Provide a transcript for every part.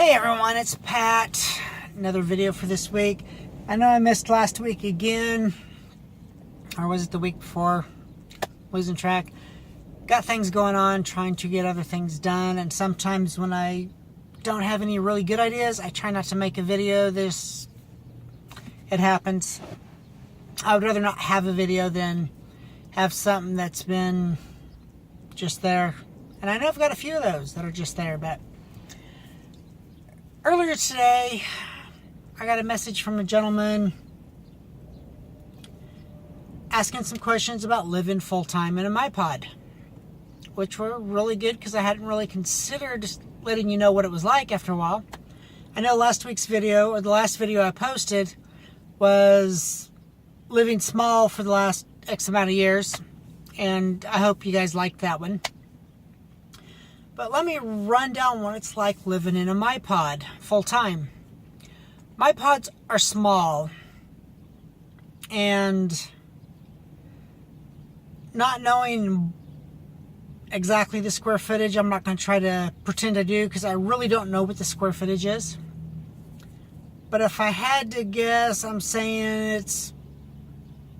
Hey everyone, it's Pat. Another video for this week. I know I missed last week again. Or was it the week before? Losing track. Got things going on, trying to get other things done. And sometimes when I don't have any really good ideas, I try not to make a video. It happens. I would rather not have a video than have something that's been just there. And I know I've got a few of those that are just there, but earlier today, I got a message from a gentleman asking some questions about living full-time in a MyPod, which were really good because I hadn't really considered letting you know what it was like after a while. I know last week's video, or the last video I posted, was living small for the last X amount of years, and I hope you guys liked that one. But let me run down what it's like living in a MyPod full-time. MyPods are small, and not knowing exactly the square footage, I'm not going to try to pretend I do because I really don't know what the square footage is. But if I had to guess, I'm saying it's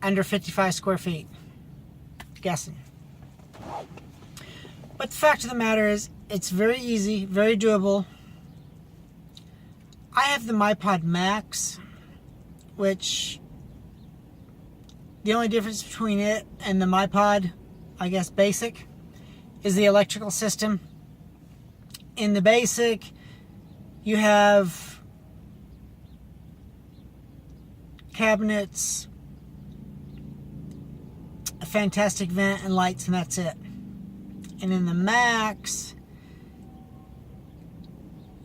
under 55 square feet. Guessing. But the fact of the matter is, it's very easy, very doable. I have the MyPod Max, which the only difference between it and the MyPod, I guess basic, is the electrical system. In the basic, you have cabinets, a fantastic vent, and lights, and that's it. And in the Max,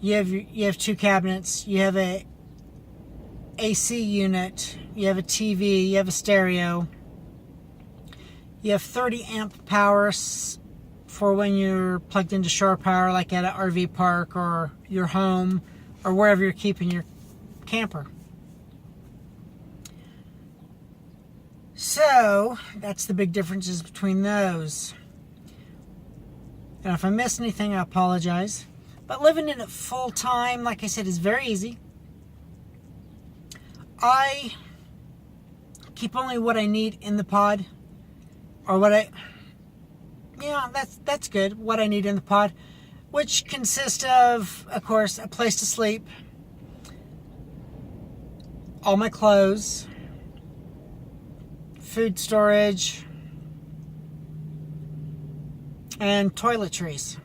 you have two cabinets. You have a AC unit. You have a TV. You have a stereo. You have 30 amp power for when you're plugged into shore power, like at an RV park or your home or wherever you're keeping your camper. So that's the big differences between those. And if I missed anything, I apologize. But living in it full time, like I said, is very easy. I keep only what I need in the pod. Or that's good. What I need in the pod. Which consists of course, a place to sleep. All my clothes. Food storage. And toiletries.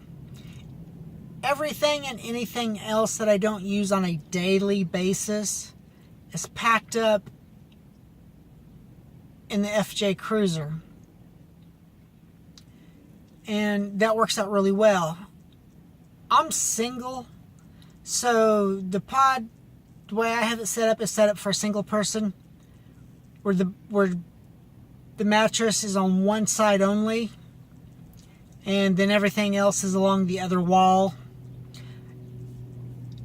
Everything and anything else that I don't use on a daily basis is packed up in the FJ Cruiser. And that works out really well. I'm single, so the pod, the way I have it set up, is set up for a single person, where the mattress is on one side only, and then everything else is along the other wall.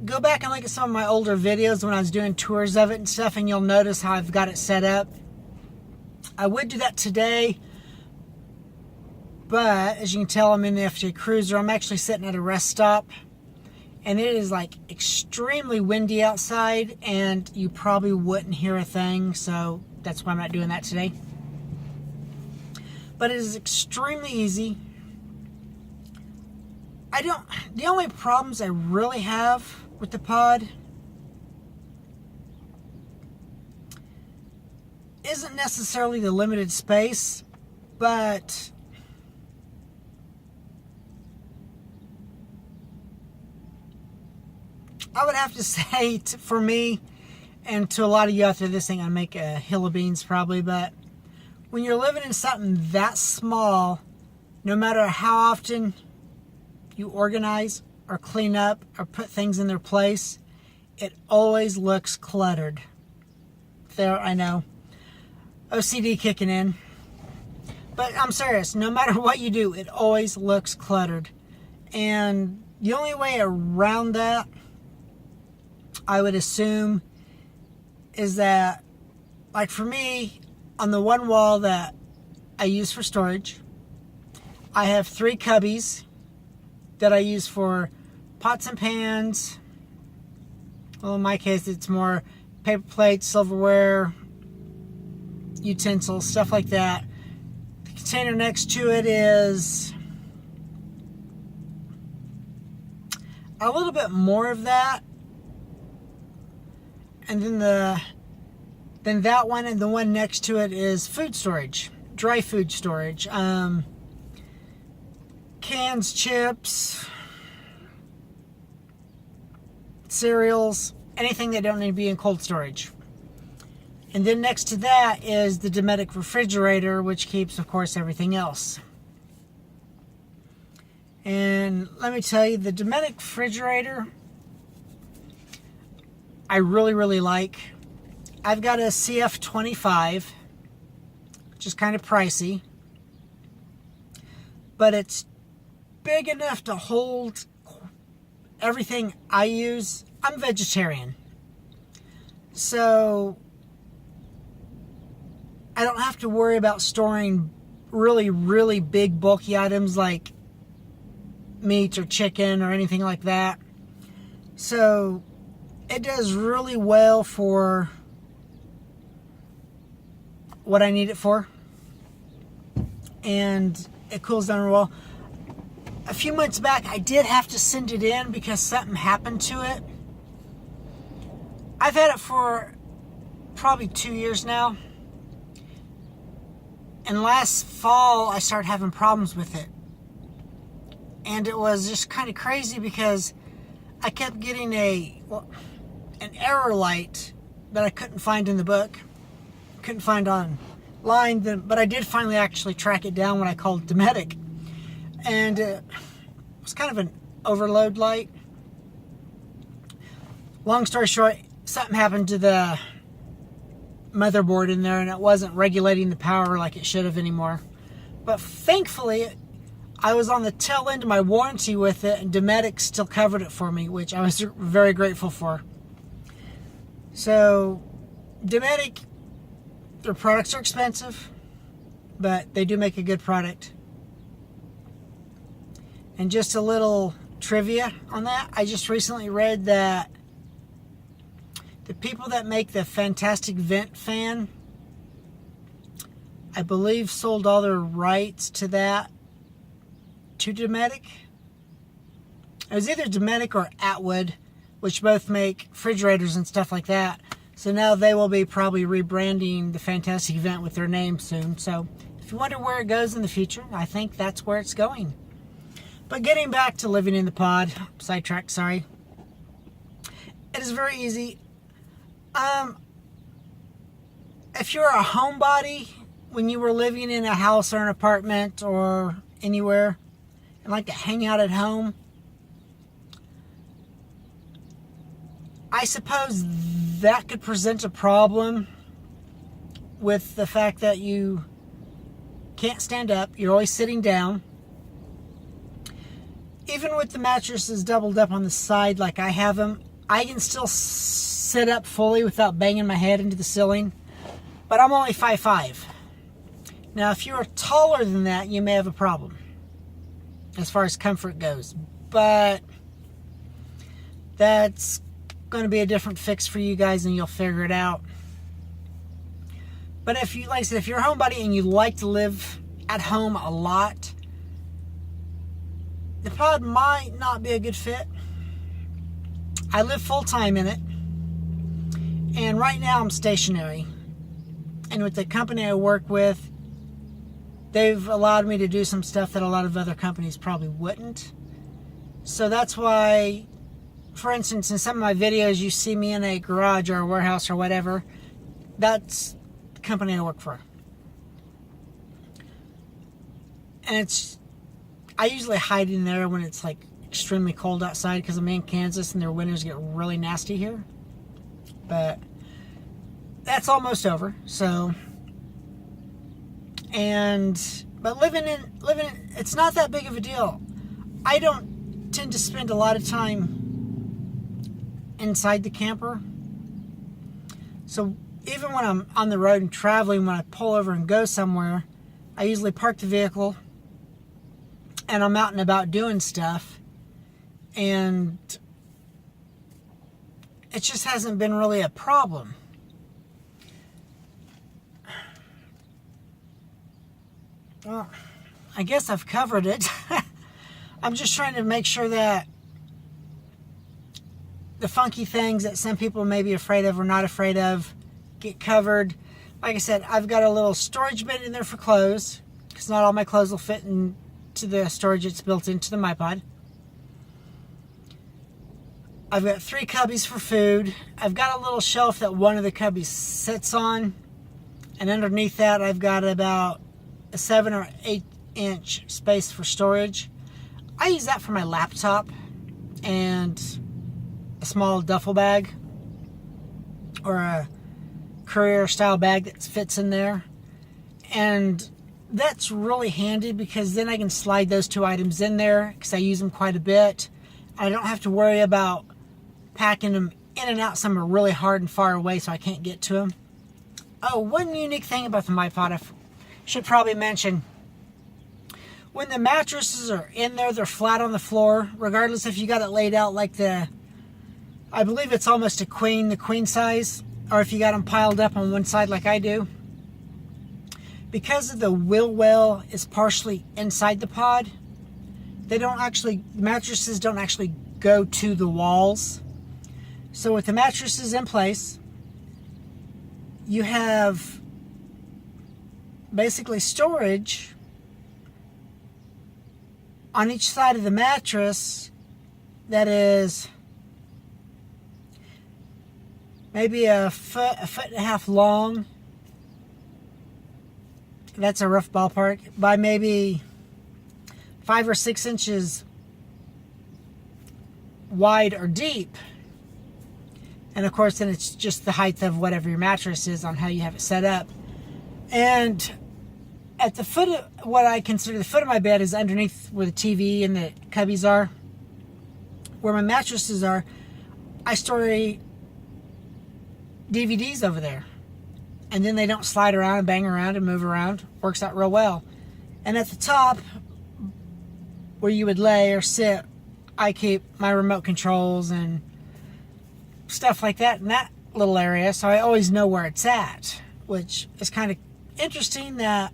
Go back and look at some of my older videos when I was doing tours of it and stuff, and you'll notice how I've got it set up. I would do that today, but as you can tell, I'm in the FJ Cruiser. I'm actually sitting at a rest stop, and it is like extremely windy outside, and you probably wouldn't hear a thing, so that's why I'm not doing that today. But it is extremely easy. The only problems I really have with the pod isn't necessarily the limited space, but I would have to say, for me, and to a lot of you out there, this ain't gonna make a hill of beans probably, but when you're living in something that small, no matter how often you organize or clean up or put things in their place, it always looks cluttered. There, I know. OCD kicking in. But I'm serious, no matter what you do, it always looks cluttered. And the only way around that, I would assume, is that, like for me, on the one wall that I use for storage, I have 3 cubbies that I use for pots and pans, Well, in my case, it's more paper plates, silverware, utensils, stuff like that. The container next to it is a little bit more of that. And then that one and the one next to it is food storage, dry food storage. Cans, chips, cereals, anything that don't need to be in cold storage. And then next to that is the Dometic refrigerator, which keeps, of course, everything else. And let me tell you, the Dometic refrigerator, I really, really like. I've got a CF25, which is kind of pricey, but it's big enough to hold everything I use. I'm vegetarian, so I don't have to worry about storing really, really big, bulky items like meat or chicken or anything like that. So it does really well for what I need it for, and it cools down real well. A few months back, I did have to send it in because something happened to it. I've had it for probably 2 years now, and last fall I started having problems with it, and it was just kind of crazy because I kept getting an error light that I couldn't find in the book, couldn't find online, but I did finally actually track it down when I called Dometic, and it was kind of an overload light. Long story short, something happened to the motherboard in there, and it wasn't regulating the power like it should have anymore. But thankfully, I was on the tail end of my warranty with it, and Dometic still covered it for me, which I was very grateful for. So, Dometic, their products are expensive, but they do make a good product. And just a little trivia on that, I just recently read that the people that make the Fantastic Vent fan, I believe, sold all their rights to that to Dometic. It was either Dometic or Atwood, which both make refrigerators and stuff like that. So now they will be probably rebranding the Fantastic Vent with their name soon. So if you wonder where it goes in the future, I think that's where it's going. But getting back to living in the pod, sidetracked, sorry. It is very easy. If you're a homebody, when you were living in a house or an apartment or anywhere, and like to hang out at home, I suppose that could present a problem with the fact that you can't stand up, you're always sitting down. Even with the mattresses doubled up on the side like I have them, I can still sit up fully without banging my head into the ceiling. But I'm only 5'5". Now, if you're taller than that, you may have a problem as far as comfort goes. But that's going to be a different fix for you guys, and you'll figure it out. But if you, like I said, if you're a homebody and you like to live at home a lot, the pod might not be a good fit. I live full-time in it, and right now I'm stationary. And with the company I work with, they've allowed me to do some stuff that a lot of other companies probably wouldn't. So that's why, for instance, in some of my videos, you see me in a garage or a warehouse or whatever. That's the company I work for. And I usually hide in there when it's like extremely cold outside, because I'm in Kansas and their winters get really nasty here. But that's almost over. So, but living in, it's not that big of a deal. I don't tend to spend a lot of time inside the camper. So even when I'm on the road and traveling, when I pull over and go somewhere, I usually park the vehicle and I'm out and about doing stuff. And it just hasn't been really a problem. Well, I guess I've covered it. I'm just trying to make sure that the funky things that some people may be afraid of or not afraid of get covered. Like I said, I've got a little storage bin in there for clothes, because not all my clothes will fit into the storage that's built into the MyPod. I've got 3 cubbies for food. I've got a little shelf that one of the cubbies sits on, and underneath that I've got about a 7 or 8 inch space for storage. I use that for my laptop and a small duffel bag or a courier style bag that fits in there, and that's really handy because then I can slide those 2 items in there because I use them quite a bit. I don't have to worry about packing them in and out. Some are really hard and far away, so I can't get to them. Oh, one unique thing about the MyPod I should probably mention: when the mattresses are in there, they're flat on the floor, regardless if you got it laid out like I believe it's almost the queen size, or if you got them piled up on one side like I do. Because of the wheel well is partially inside the pod, mattresses don't actually go to the walls. So with the mattresses in place, you have basically storage on each side of the mattress that is maybe a foot and a half long. That's a rough ballpark. By maybe 5 or 6 inches wide or deep. And of course, then it's just the height of whatever your mattress is on how you have it set up. And at the foot of what I consider the foot of my bed is underneath where the TV and the cubbies are. Where my mattresses are, I store DVDs over there. And then they don't slide around and bang around and move around. Works out real well. And at the top, where you would lay or sit, I keep my remote controls and stuff like that in that little area. So I always know where it's at, which is kind of interesting that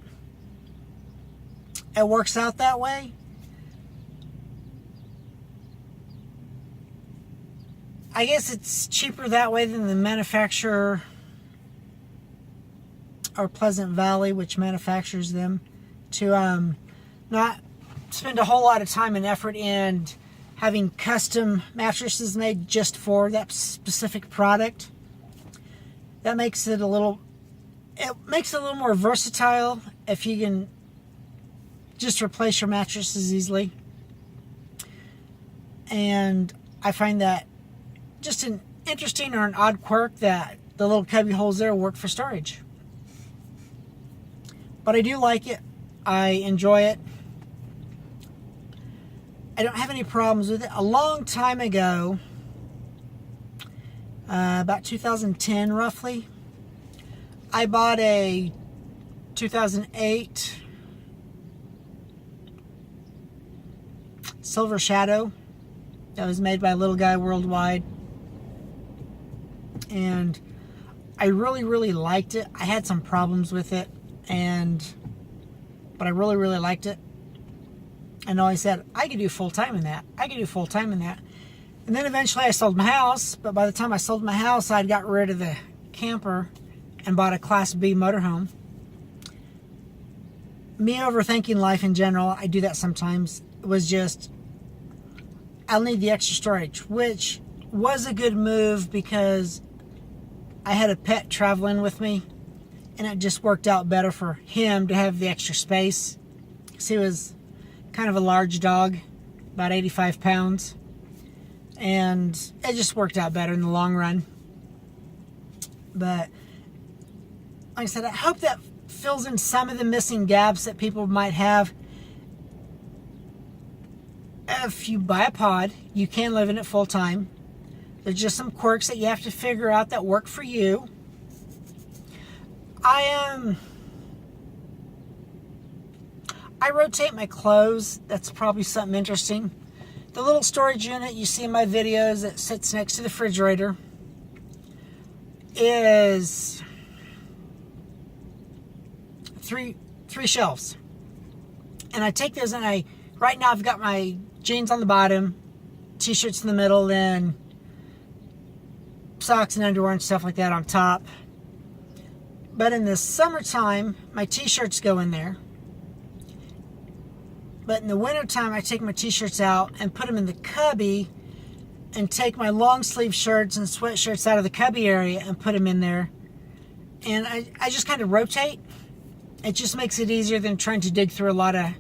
it works out that way. I guess it's cheaper that way than the manufacturer or Pleasant Valley, which manufactures them, to not spend a whole lot of time and effort in having custom mattresses made just for that specific product. That makes it a little more versatile if you can just replace your mattresses easily. And I find that just an interesting or an odd quirk that the little cubby holes there work for storage. But I do like it. I enjoy it. I don't have any problems with it. A long time ago, about 2010 roughly, I bought a 2008 Silver Shadow that was made by Little Guy Worldwide. And I really, really liked it. I had some problems with it, but I really, really liked it. And I said, I could do full-time in that. I could do full-time in that. And then eventually I sold my house, but by the time I sold my house, I'd got rid of the camper and bought a Class B motorhome. Me overthinking life in general, I do that sometimes. It was just, I'll need the extra storage, which was a good move because I had a pet traveling with me, and it just worked out better for him to have the extra space. Because he was kind of a large dog, about 85 pounds. And it just worked out better in the long run. But like I said, I hope that fills in some of the missing gaps that people might have. If you buy a pod, you can live in it full time. There's just some quirks that you have to figure out that work for you. I rotate my clothes. That's probably something interesting. The little storage unit you see in my videos that sits next to the refrigerator, is three shelves. And I take those and right now I've got my jeans on the bottom, t-shirts in the middle, then socks and underwear and stuff like that on top. But in the summertime, my t-shirts go in there. But in the wintertime, I take my t-shirts out and put them in the cubby and take my long sleeve shirts and sweatshirts out of the cubby area and put them in there. And I just kind of rotate. It just makes it easier than trying to dig through a lot of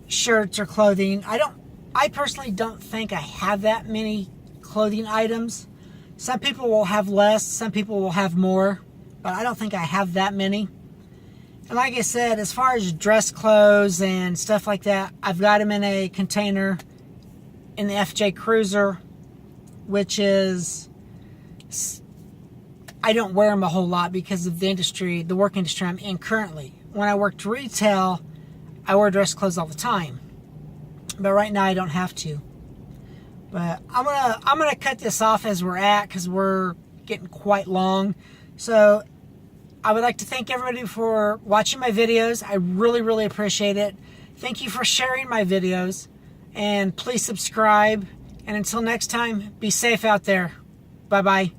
shirts or clothing. I personally don't think I have that many clothing items. Some people will have less, some people will have more, but I don't think I have that many. And like I said, as far as dress clothes and stuff like that, I've got them in a container in the FJ Cruiser, which is, I don't wear them a whole lot because of the industry, the work industry I'm in currently. When I worked retail, I wore dress clothes all the time. But right now I don't have to. But I'm gonna cut this off as we're at, because we're getting quite long. So I would like to thank everybody for watching my videos. I really, really appreciate it. Thank you for sharing my videos. And please subscribe. And until next time, be safe out there. Bye-bye.